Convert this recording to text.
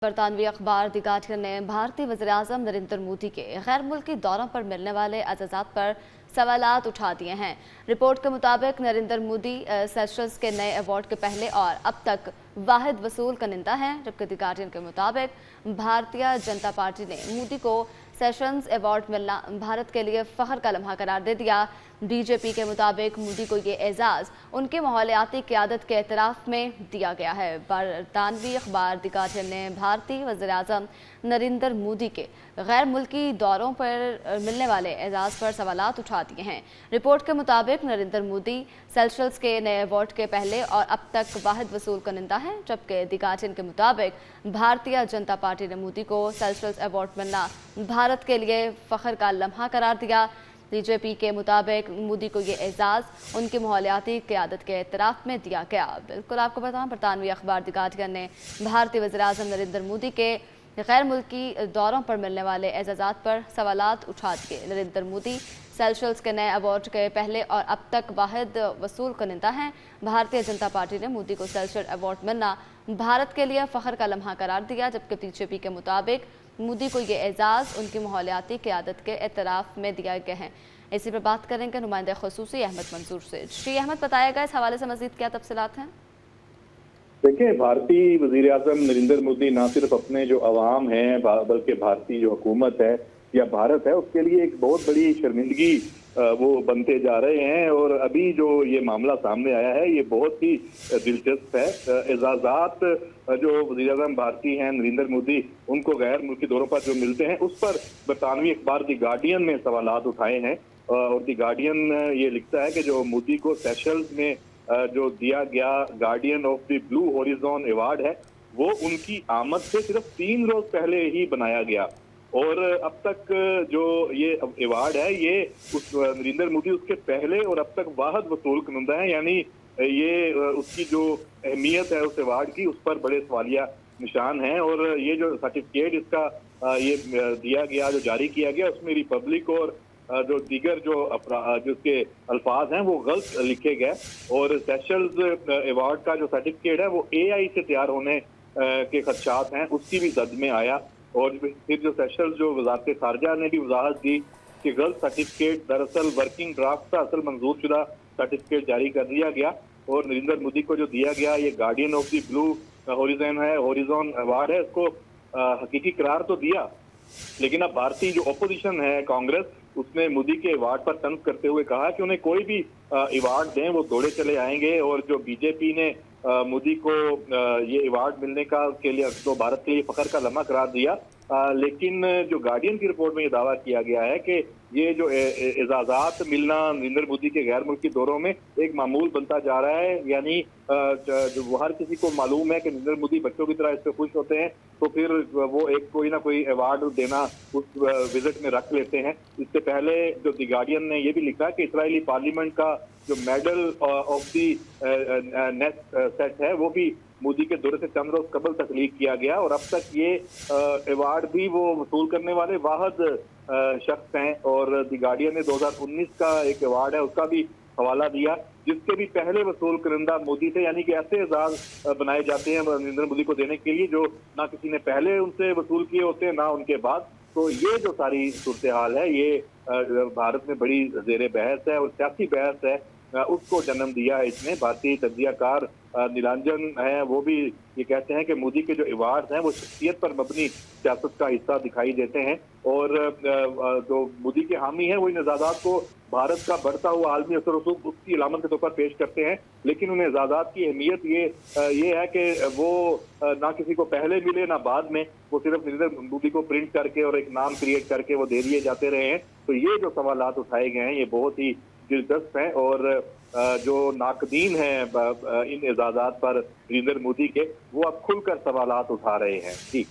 बरतानवी अखबार the guardian ने भारतीय वज़ीर-ए-आज़म नरेंद्र मोदी के गैर मुल्की दौरों पर मिलने वाले एजाज़ात पर सवालात उठा दिए हैं। रिपोर्ट के मुताबिक नरेंद्र मोदी सेशल्स के नए अवार्ड के पहले और अब तक वाहिद वसूल कनिंदा हैं, जबकि द गार्डियन के मुताबिक भारतीय जनता पार्टी ने मोदी को सेशंस अवार्ड मिलना भारत के लिए फ़ख्र का लम्हा करार दे दिया। बीजेपी के मुताबिक मोदी को ये एजाज़ उनकी माहौलियाती क़यादत के एतराफ़ में दिया गया है। बरतानवी अखबार द गार्डियन ने भारतीय वज़ीर-ए-आज़म नरेंद्र मोदी के गैर मुल्की दौरों पर मिलने वाले एजाज़ पर सवालात उठा दिए हैं। रिपोर्ट के मुताबिक नरेंद्र मोदी सेशल्स के नए अवार्ड के पहले और अब तक वाहिद वसूल कनिंदा है, जबकि द गार्डियन के मुताबिक भारतीय जनता पार्टी ने मोदी को सेशल्स अवार्ड मिलना भारत के लिए फ़ख्र का लम्हा करार दिया। बीजेपी के मुताबिक मोदी को ये एजाज़ उनकी माहौलियाती क़यादत के एतराफ़ में दिया गया। बिल्कुल आपको बताऊं, बरतानवी अखबार द गार्डियन ने भारतीय वज़ीर-ए-आज़म नरेंद्र मोदी के गैर मुल्की दौरों पर मिलने वाले एजाज़ात पर सवालात उठा दिए। नरेंद्र मोदी सेशल्स के नए अवार्ड के पहले और अब तक वाहिद वसूल कनिंदा हैं। भारतीय जनता पार्टी ने मोदी को सेशल्स अवार्ड मिलना भारत के लिए फ़ख्र का लम्हा करार दिया, जबकि बीजेपी के मुताबिक मोदी को ये एजाज़ उनकी माहौलियाती क़यादत के एतराफ़ में दिया गया है। इसी पर बात करेंगे नुमाइंदा ख़ुसूसी अहमद मंसूर से। श्री अहमद, बताएगा इस हवाले से मज़ीद क्या तफसीलात हैं? देखिए, भारतीय वज़ीर-ए-आज़म नरेंद्र मोदी ना सिर्फ अपने जो अवाम हैं बल्कि भारतीय जो हुकूमत है या भारत है उसके लिए एक बहुत बड़ी शर्मिंदगी वो बनते जा रहे हैं। और अभी जो ये मामला सामने आया है ये बहुत ही दिलचस्प है। एजाज़ात जो वज़ीर-ए-आज़म भारतीय हैं नरेंद्र मोदी उनको गैर मुल्की दौरों पर जो मिलते हैं उस पर बरतानवी अखबार द गार्डियन ने सवालात उठाए हैं। और द गार्डियन ये लिखता है कि जो मोदी को सेशल्स में जो दिया गया guardian of the blue horizon award है वो उनकी आमद से सिर्फ 3 रोज पहले ही बनाया गया। और अब तक जो ये अवार्ड है ये उस नरेंद्र मोदी उसके पहले और अब तक वाहिद वसूल कनिंदा है, यानी ये उसकी जो अहमियत है उस अवार्ड की उस पर बड़े सवालिया निशान हैं। और ये जो सर्टिफिकेट इसका ये दिया गया, जो जारी किया गया, उसमें रिपब्लिक और जो दीगर जो उसके अल्फाज हैं वो गलत लिखे गए। और सेशल्स अवार्ड का जो सर्टिफिकेट है वो AI से तैयार होने के खदशात हैं उसकी भी जद में आया। और फिर जो सेशल्स जो वज़ारत खारजा ने भी वजाहत दी कि गलत सर्टिफिकेट दरअसल वर्किंग ड्राफ्ट का असल मंजूर शुदा सर्टिफिकेट जारी कर दिया गया। और नरेंद्र मोदी को जो दिया गया ये guardian of the blue horizon award है, इसको हकीकी करार तो दिया, लेकिन अब भारतीय जो अपोजिशन है कांग्रेस उसने मोदी के अवार्ड पर तंज करते हुए कहा कि उन्हें कोई भी अवार्ड दें वो दौड़े चले आएंगे। और जो बीजेपी ने मोदी को ये अवार्ड मिलने का के लिए तो भारत के लिए फख्र का लम्हा करार दिया, लेकिन जो गार्डियन की रिपोर्ट में ये दावा किया गया है कि ये जो एजाज़ात मिलना नरेंद्र मोदी के गैर मुल्की दौरों में एक मामूल बनता जा रहा है। यानी जो हर किसी को मालूम है कि नरेंद्र मोदी बच्चों की तरह इस पर खुश होते हैं तो फिर वो एक कोई ना कोई अवार्ड देना उस विजिट में रख लेते हैं। इससे पहले जो द गार्डियन ने ये भी लिखा कि इजरायली पार्लियामेंट का जो medal of the next set है वो भी मोदी के दौरे से चंद रोज कबल तख्लीक किया गया। और अब तक ये अवार्ड भी वो वसूल करने वाले वाहिद शख्स हैं। और द गार्डियन ने 2019 का एक अवार्ड है उसका भी हवाला दिया जिसके भी पहले वसूल करिंदा मोदी थे, यानी कि ऐसे एजाज बनाए जाते हैं नरेंद्र मोदी को देने के लिए जो ना किसी ने पहले उनसे वसूल किए होते हैं ना उनके बाद। तो ये जो सारी सूरत हाल है ये भारत में बड़ी ज़ेरे बहस है और सियासी बहस है, उसको जन्म दिया है इसने। भारतीय तज्जियाकार नीलांजन है वो भी ये कहते हैं कि मोदी के जो अवार्ड हैं वो शख्सियत पर मबनी सियासत का हिस्सा दिखाई देते हैं। और जो मोदी के हामी हैं वो इन एजाज़ात को भारत का बढ़ता हुआ आलमी असर रसूख उसकी अलामत के तौर पर पेश करते हैं, लेकिन उन एजाज़ात की अहमियत ये है कि वो ना किसी को पहले मिले ना बाद में, वो सिर्फ नरेंद्र मोदी को प्रिंट करके और एक नाम क्रिएट करके वो दे दिए जाते रहे हैं। तो ये जो सवालात उठाए गए हैं ये बहुत ही दिलचस्प हैं। और जो नाकदीन हैं इन एजाज़ात पर नरेंद्र मोदी के वो अब खुलकर सवालात उठा रहे हैं। जी।